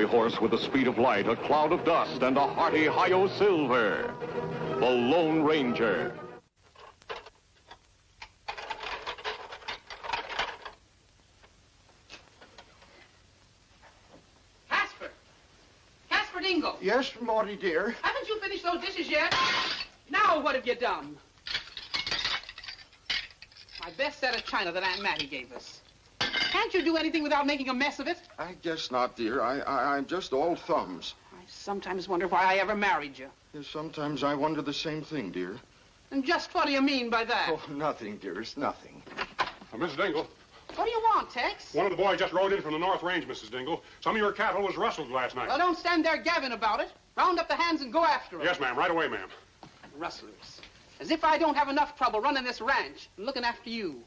cavalry horse with the speed of light, a cloud of dust, and a hearty hi-yo silver. The Lone Ranger. Casper Dingle. Yes, Morty, dear. Haven't you finished those dishes yet? Now what have you done? My best set of china that Aunt Mattie gave us. Can't you do anything without making a mess of it? I guess not, dear. I'm just all thumbs. I sometimes wonder why I ever married you. Yes, sometimes I wonder the same thing, dear. And just what do you mean by that? Oh, nothing, dearest, nothing. Mrs. Dingle. What do you want, Tex? One of the boys just rode in from the North Range, Mrs. Dingle. Some of your cattle was rustled last night. Well, don't stand there gabbing about it. Round up the hands and go after them. Yes, ma'am. Right away, ma'am. Rustlers. As if I don't have enough trouble running this ranch and looking after you.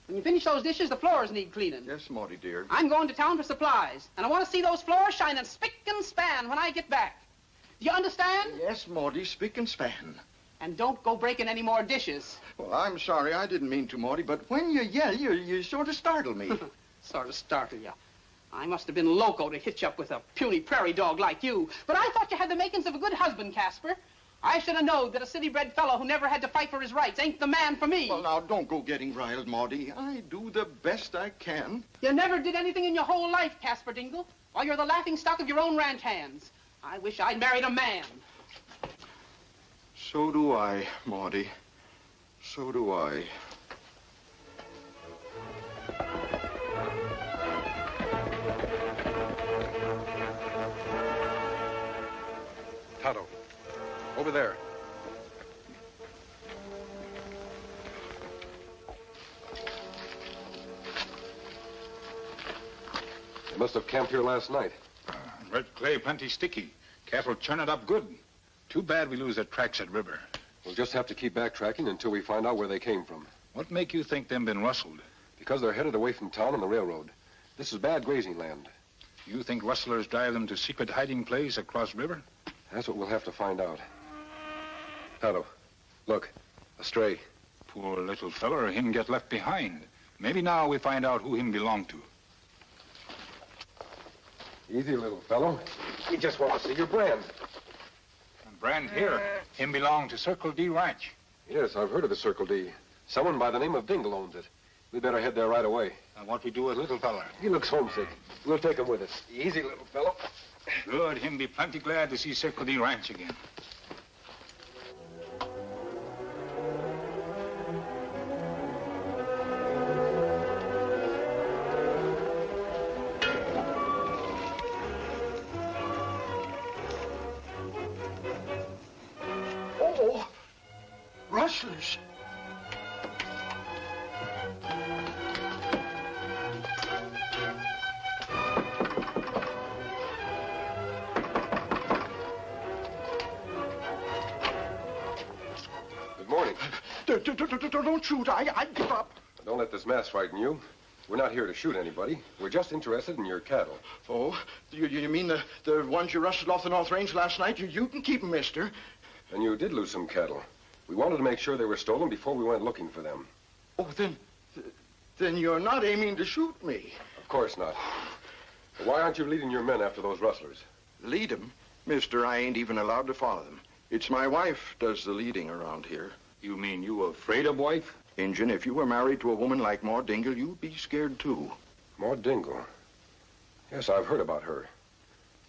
When you finish those dishes, the floors need cleaning. Yes, Morty, dear. I'm going to town for supplies, and I want to see those floors shining spick and span when I get back. Do you understand? Yes, Morty, spick and span. And don't go breaking any more dishes. Well, I'm sorry. I didn't mean to, Morty, but when you yell, you sort of startle me. Sort of startle you. I must have been loco to hitch up with a puny prairie dog like you. But I thought you had the makings of a good husband, Casper. I should have known that a city-bred fellow who never had to fight for his rights ain't the man for me. Well, now, don't go getting riled, Morty. I do the best I can. You never did anything in your whole life, Casper Dingle. While you're the laughingstock of your own ranch hands. I wish I'd married a man. So do I, Morty. So do I. Tonto. Over there. They must have camped here last night. Red clay plenty sticky. Careful, churn it up good. Too bad we lose their tracks at river. We'll just have to keep backtracking until we find out where they came from. What make you think them been rustled? Because they're headed away from town on the railroad. This is bad grazing land. You think rustlers drive them to secret hiding place across river? That's what we'll have to find out. Tonto, look, a stray. Poor little feller, him get left behind. Maybe now we find out who him belong to. Easy, little fellow. We just want to see your brand. And brand here, him belong to Circle D Ranch. Yes, I've heard of the Circle D. Someone by the name of Dingle owns it. We better head there right away. And what we do with little feller? He looks homesick. We'll take him with us. Easy, little fellow. Good, him be plenty glad to see Circle D Ranch again. Oh, rustlers. Good morning. Don't shoot. I give up. Don't let this mess frighten you. We're not here to shoot anybody. We're just interested in your cattle. Oh, you mean the ones you rustled off the North Range last night? You can keep them, mister. And you did lose some cattle. We wanted to make sure they were stolen before we went looking for them. Oh, then you're not aiming to shoot me. Of course not. Why aren't you leading your men after those rustlers? Lead 'em? Mister, I ain't even allowed to follow them. It's my wife does the leading around here. You mean you afraid of wife? Injun, if you were married to a woman like Maud Dingle, you'd be scared too. Maud Dingle. Yes, I've heard about her.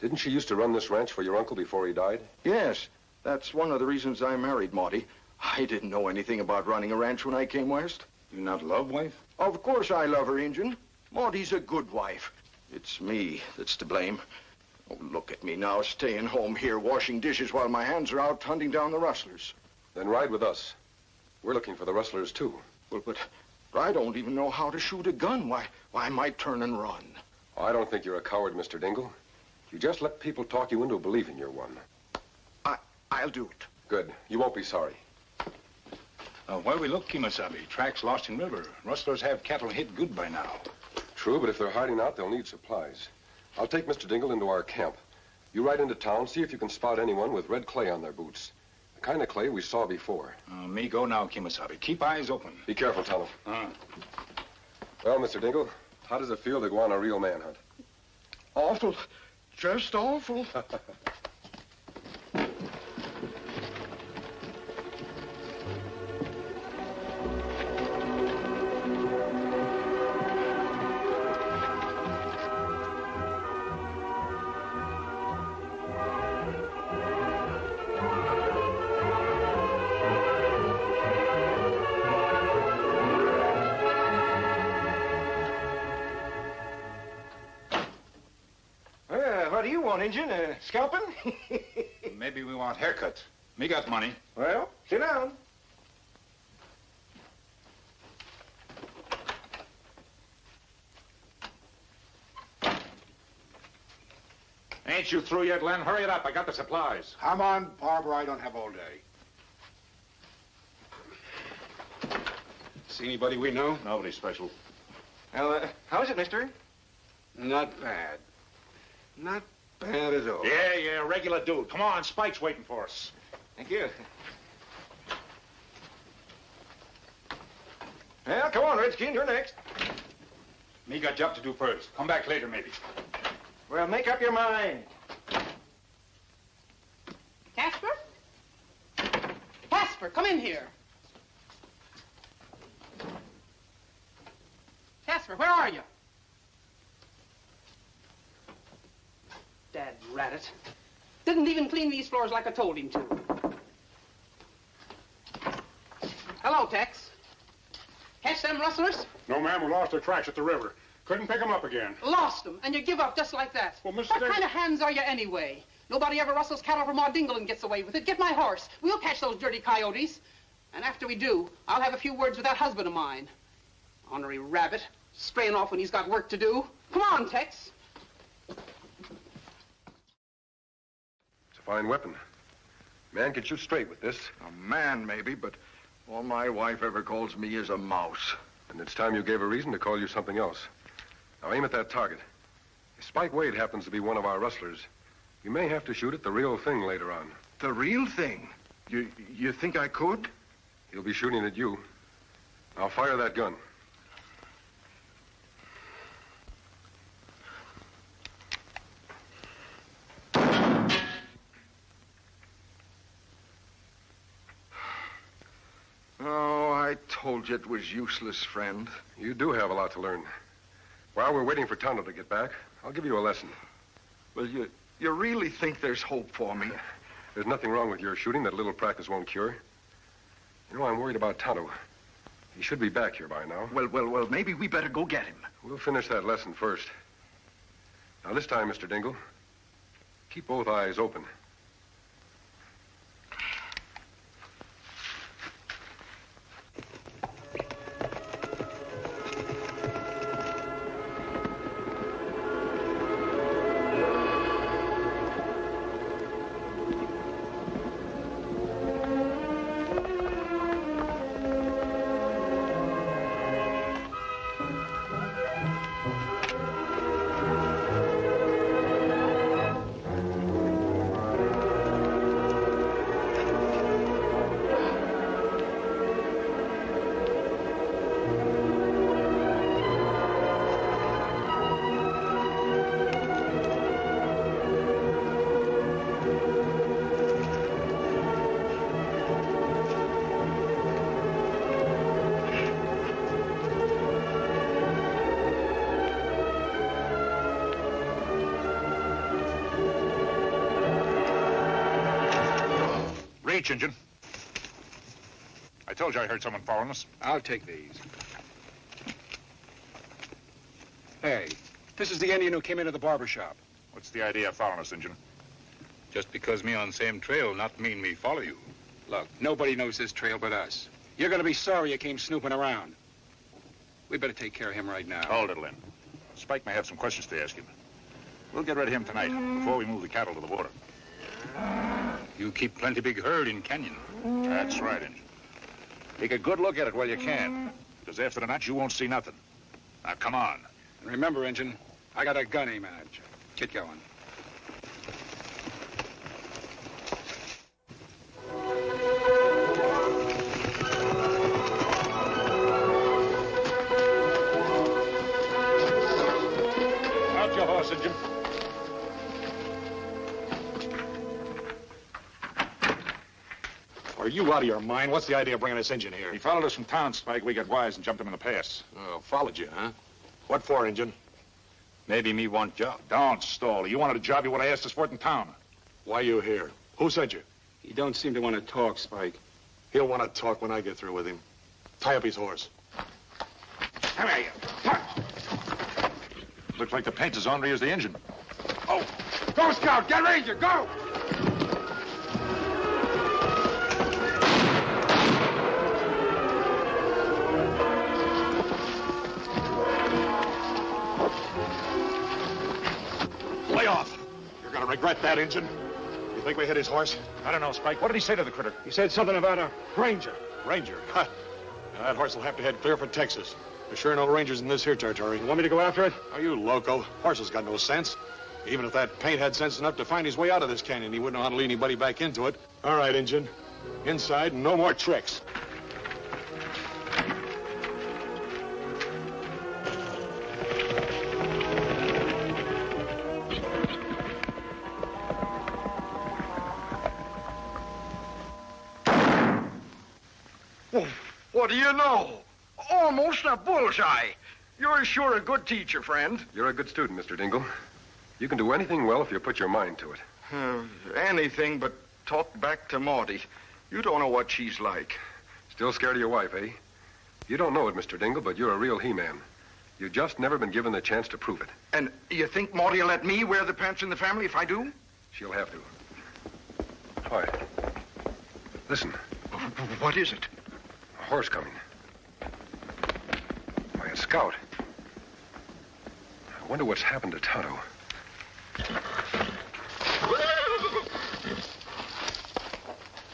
Didn't she used to run this ranch for your uncle before he died? Yes, that's one of the reasons I married Maudie. I didn't know anything about running a ranch when I came west. You not love wife? Of course I love her, Injun. Maudie's a good wife. It's me that's to blame. Oh, look at me now, staying home here, washing dishes while my hands are out hunting down the rustlers. Then ride with us. We're looking for the rustlers, too. Well, but I don't even know how to shoot a gun. Why, I might turn and run. Oh, I don't think you're a coward, Mr. Dingle. You just let people talk you into believing you're one. I'll do it. Good. You won't be sorry. Where we look, Kimasabi, tracks lost in river. Rustlers have cattle hit good by now. True, but if they're hiding out, they'll need supplies. I'll take Mr. Dingle into our camp. You ride into town, see if you can spot anyone with red clay on their boots. The kind of clay we saw before. Me go now, Kimasabi. Keep eyes open. Be careful, Tonto. Well, Mr. Dingle, how does it feel to go on a real manhunt? Awful. just awful. What do you want, Injun? Scalping? Maybe we want haircut. Me got money. Well, sit down. Ain't you through yet, Len? Hurry it up. I got the supplies. Come on, Barbara. I don't have all day. See anybody we know? Nobody special. Well, how is it, mister? Not bad. Not bad at all. Yeah, regular dude. Come on, Spike's waiting for us. Thank you. Well, come on, Redskin. You're next. Me got job to do first. Come back later, maybe. Well, make up your mind. Casper? Casper, come in here. Casper, where are you? Dad rat it. Didn't even clean these floors like I told him to. Hello, Tex. Catch them rustlers? No, ma'am. We lost our tracks at the river. Couldn't pick them up again. Lost them, and you give up just like that. Well, Mr. What Ding- kind of hands are you anyway? Nobody ever rustles cattle from Ma Dingle and gets away with it. Get my horse. We'll catch those dirty coyotes. And after we do, I'll have a few words with that husband of mine. Ornery rabbit, straying off when he's got work to do. Come on, Tex. It's a fine weapon. Man can shoot straight with this. A man, maybe, but all my wife ever calls me is a mouse. And it's time you gave a reason to call you something else. Now aim at that target. If Spike Wade happens to be one of our rustlers, you may have to shoot at the real thing later on. The real thing? You think I could? He'll be shooting at you. Now fire that gun. Oh, I told you it was useless, friend. You do have a lot to learn. While we're waiting for Tonto to get back, I'll give you a lesson. Well, you really think there's hope for me? There's nothing wrong with your shooting that a little practice won't cure. You know, I'm worried about Tonto. He should be back here by now. Well, maybe we better go get him. We'll finish that lesson first. Now, this time, Mr. Dingle, keep both eyes open. Reach, Injun. I told you I heard someone following us. I'll take these. Hey, this is the Indian who came into the barber shop. What's the idea of following us, Injun? Just because me on same trail, not mean me follow you. Look, nobody knows this trail but us. You're gonna be sorry you came snooping around. We better take care of him right now. Hold it, Lynn. Spike may have some questions to ask him. We'll get rid of him tonight, before we move the cattle to the water. You keep plenty big herd in Canyon. That's right, Injun. Take a good look at it while you can, because after the night, you won't see nothing. Now, come on. And remember, Injun, I got a gun aiming at you. Get going. Out your horse, Injun. Are you out of your mind? What's the idea of bringing this engine here? He followed us from town, Spike. We got wise and jumped him in the pass. Oh, followed you, huh? What for, engine? Maybe me want job. Don't stall. You wanted a job, you would have asked us for it in town. Why you here? Who sent you? He don't seem to want to talk, Spike. He'll want to talk when I get through with him. Tie up his horse. Come here, you. Looks like the paint's as ornery as the engine. Oh, go, Scout! Get Ranger! Go! Lay off. You're gonna regret that, engine. You think we hit his horse? I don't know, Spike. What did he say to the critter? He said something about a ranger. Ranger? Huh. Now, that horse will have to head clear for Texas. There's sure no rangers in this here territory. You want me to go after it? Are you loco? Horse has got no sense. Even if that paint had sense enough to find his way out of this canyon, he wouldn't know how to lead anybody back into it. All right, engine. Inside, and no more tricks. What do you know? Almost a bullseye. You're sure a good teacher, friend. You're a good student, Mr. Dingle. You can do anything well if you put your mind to it. Anything but talk back to Maudie. You don't know what she's like. Still scared of your wife, eh? You don't know it, Mr. Dingle, but you're a real he-man. You've just never been given the chance to prove it. And you think Maudie will let me wear the pants in the family if I do? She'll have to. Why? Listen. What is it? A horse coming. Why, a scout. I wonder what's happened to Tonto.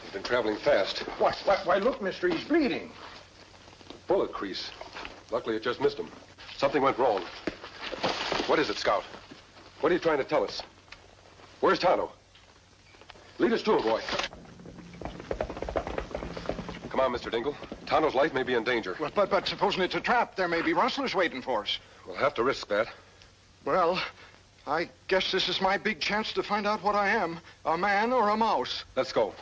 He's been traveling fast. What? Why, look, mister, he's bleeding. Bullet crease. Luckily, it just missed him. Something went wrong. What is it, Scout? What are you trying to tell us? Where's Tonto? Lead us to him, boy. Come on, Mr. Dingle. Tonto's life may be in danger. Well, but supposing it's a trap, there may be rustlers waiting for us. We'll have to risk that. Well, I guess this is my big chance to find out what I am, a man or a mouse. Let's go.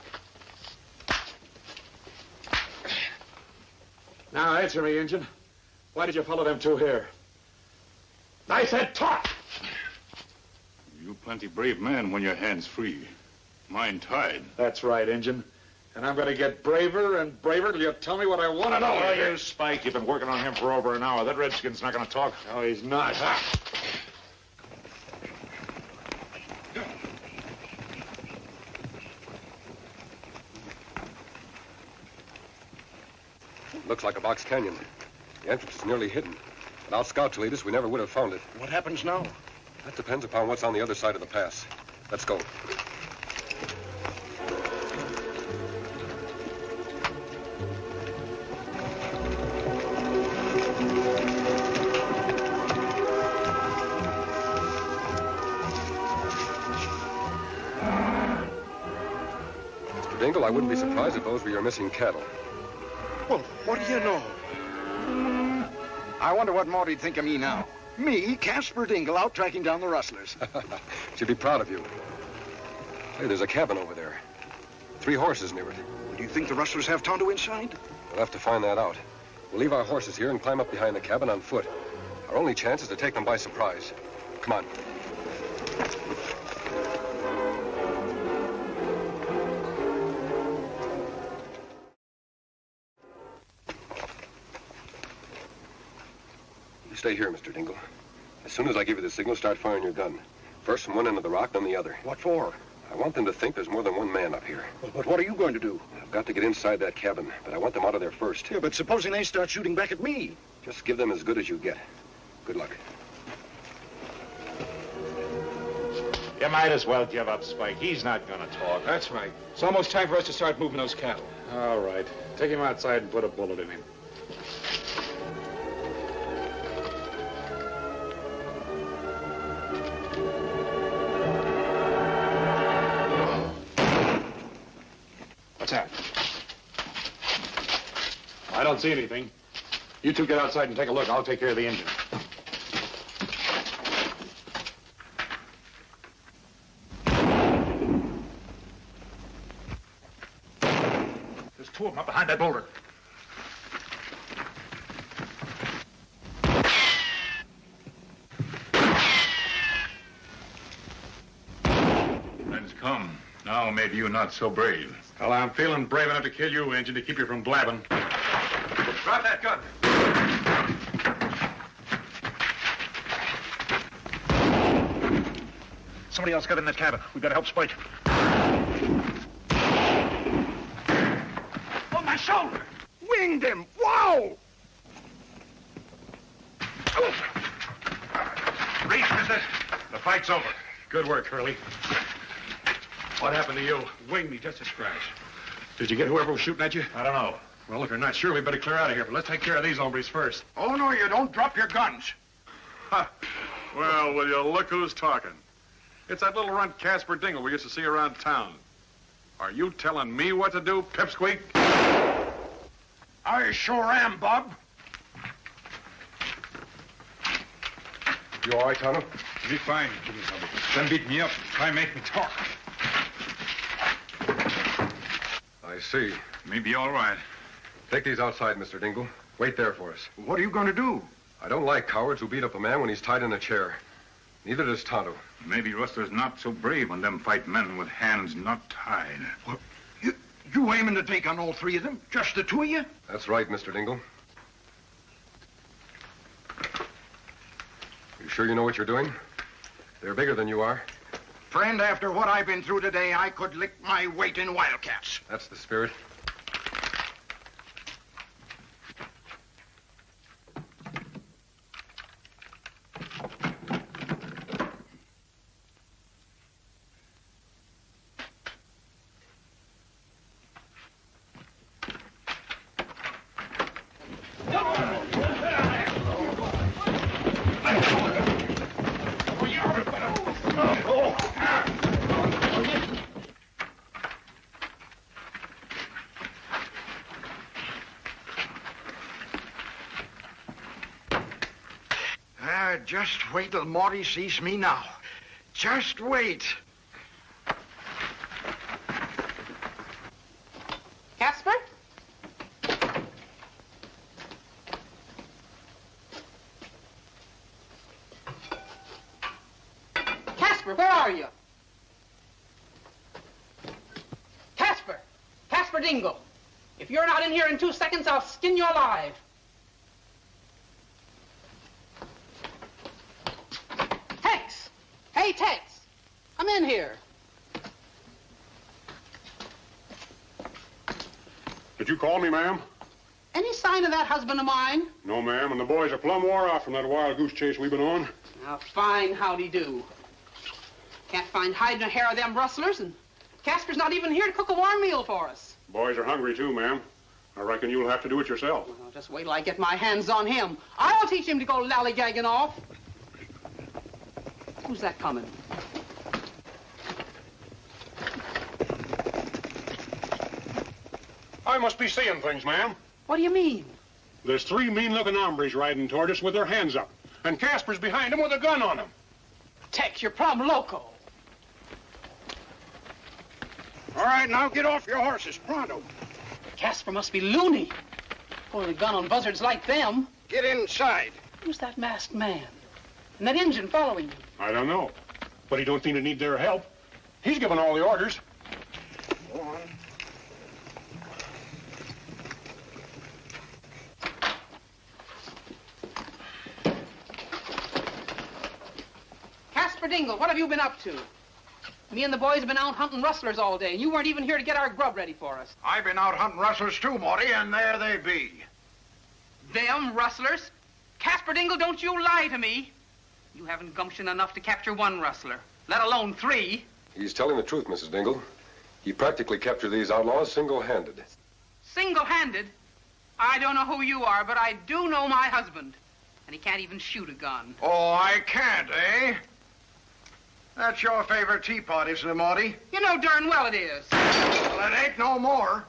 Now, answer me, engine. Why did you follow them two here? I said talk! You plenty brave man when your hand's free. Mine tied. That's right, engine. And I'm going to get braver and braver till you tell me what I want to know. Oh, you Spike. You've been working on him for over an hour. That redskin's not going to talk. No, he's not. Looks like a box canyon. The entrance is nearly hidden. Without Scout to lead us, we never would have found it. What happens now? That depends upon what's on the other side of the pass. Let's go. Mr. Dingle, I wouldn't be surprised if those were your missing cattle. Well, what do you know? I wonder what Maudie'd think of me now. Me, Casper Dingle, out tracking down the rustlers. She'd be proud of you. Hey, there's a cabin over there. 3 horses near it. Do you think the rustlers have Tonto inside? We'll have to find that out. We'll leave our horses here and climb up behind the cabin on foot. Our only chance is to take them by surprise. Come on. You stay here, Mr. Dingle. As soon as I give you the signal, start firing your gun. First from one end of the rock, then the other. What for? I want them to think there's more than one man up here. But what are you going to do? I've got to get inside that cabin, but I want them out of there first. Yeah, but supposing they start shooting back at me? Just give them as good as you get. Good luck. You might as well give up, Spike. He's not going to talk. That's right. It's almost time for us to start moving those cattle. All right. Take him outside and put a bullet in him. What's that? I don't see anything. You two get outside and take a look. I'll take care of the engine. There's two of them up behind that boulder. Men's come. Now maybe you're not so brave. Well, I'm feeling brave enough to kill you, Injun, to keep you from blabbing. Drop that gun. Somebody else got in that cabin. We gotta help Spike. On my shoulder! Winged him! Wow! Reach, mister. The fight's over. Good work, Hurley. What happened to you? Winged me just a scratch. Did you get whoever was shooting at you? I don't know. Well, if you're not sure, we better clear out of here. But let's take care of these hombres first. Oh, no, you don't. Drop your guns. Well, will you look who's talking? It's that little runt Casper Dingle we used to see around town. Are you telling me what to do, Pipsqueak? I sure am, Bob. You all right, Tonto? Be fine. Then beat me up. Try and make me talk. I see. Me be all right. Take these outside, Mr. Dingle. Wait there for us. What are you going to do? I don't like cowards who beat up a man when he's tied in a chair. Neither does Tonto. Maybe rustlers not so brave when them fight men with hands not tied. What? You aiming to take on all three of them? Just the two of you? That's right, Mr. Dingle. You sure you know what you're doing? They're bigger than you are. Friend, after what I've been through today, I could lick my weight in wildcats. That's the spirit. Just wait till Morty sees me now. Just wait. Casper? Casper, where are you? Casper! Casper Dingle! If you're not in here in 2 seconds, I'll skin you alive. Hey, Tex, come in here. Did you call me, ma'am? Any sign of that husband of mine? No, ma'am, and the boys are plumb wore off from that wild goose chase we've been on. Now, fine howdy-do. Can't find hide nor hair of them rustlers, and Casper's not even here to cook a warm meal for us. Boys are hungry, too, ma'am. I reckon you'll have to do it yourself. Well, just wait till I get my hands on him. I'll teach him to go lollygagging off. Who's that coming? I must be seeing things, ma'am. What do you mean? There's 3 mean-looking hombres riding toward us with their hands up. And Casper's behind them with a gun on him. Tex, you're plumb loco. All right, now get off your horses, pronto. Casper must be loony. Pulling a gun on buzzards like them. Get inside. Who's that masked man? And that engine following you? I don't know. But he don't seem to need their help. He's giving all the orders. Go on. Casper Dingle, what have you been up to? Me and the boys have been out hunting rustlers all day, and you weren't even here to get our grub ready for us. I've been out hunting rustlers too, Morty, and there they be. Them rustlers? Casper Dingle, don't you lie to me. You haven't gumption enough to capture 1 rustler, let alone 3. He's telling the truth, Mrs. Dingle. He practically captured these outlaws single-handed. Single-handed? I don't know who you are, but I do know my husband. And he can't even shoot a gun. Oh, I can't, eh? That's your favorite teapot, isn't it, Morty? You know darn well it is. Well, it ain't no more.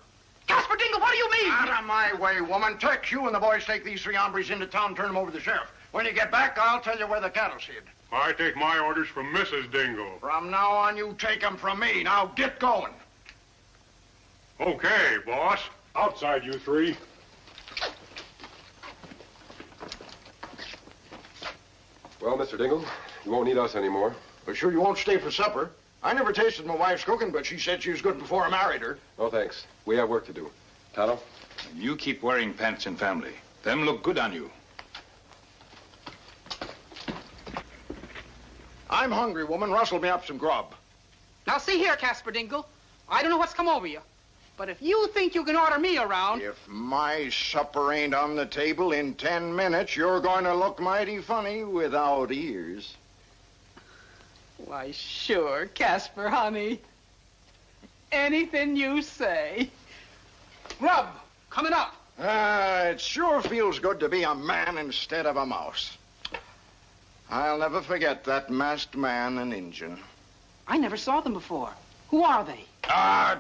Casper Dingle, what do you mean? Out of my way, woman. Tex, you and the boys take these 3 hombres into town, turn them over to the sheriff. When you get back, I'll tell you where the cattle's hid. I take my orders from Mrs. Dingle. From now on, you take them from me. Now, get going. Okay, boss. Outside, you three. Well, Mr. Dingle, you won't need us anymore. But sure you won't stay for supper. I never tasted my wife's cooking, but she said she was good before I married her. No, thanks. We have work to do. Tonto? You keep wearing pants in family. Them look good on you. I'm hungry, woman. Rustle me up some grub. Now, see here, Casper Dingle. I don't know what's come over you. But if you think you can order me around... If my supper ain't on the table in 10 minutes, you're going to look mighty funny without ears. Why, sure, Casper, honey. Anything you say. Grub, coming up. It sure feels good to be a man instead of a mouse. I'll never forget that masked man and Injun. I never saw them before. Who are they?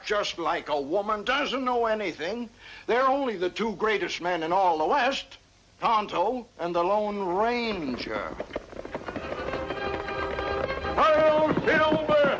Just like a woman doesn't know anything. They're only the two greatest men in all the West, Tonto and the Lone Ranger. Hail, Silver!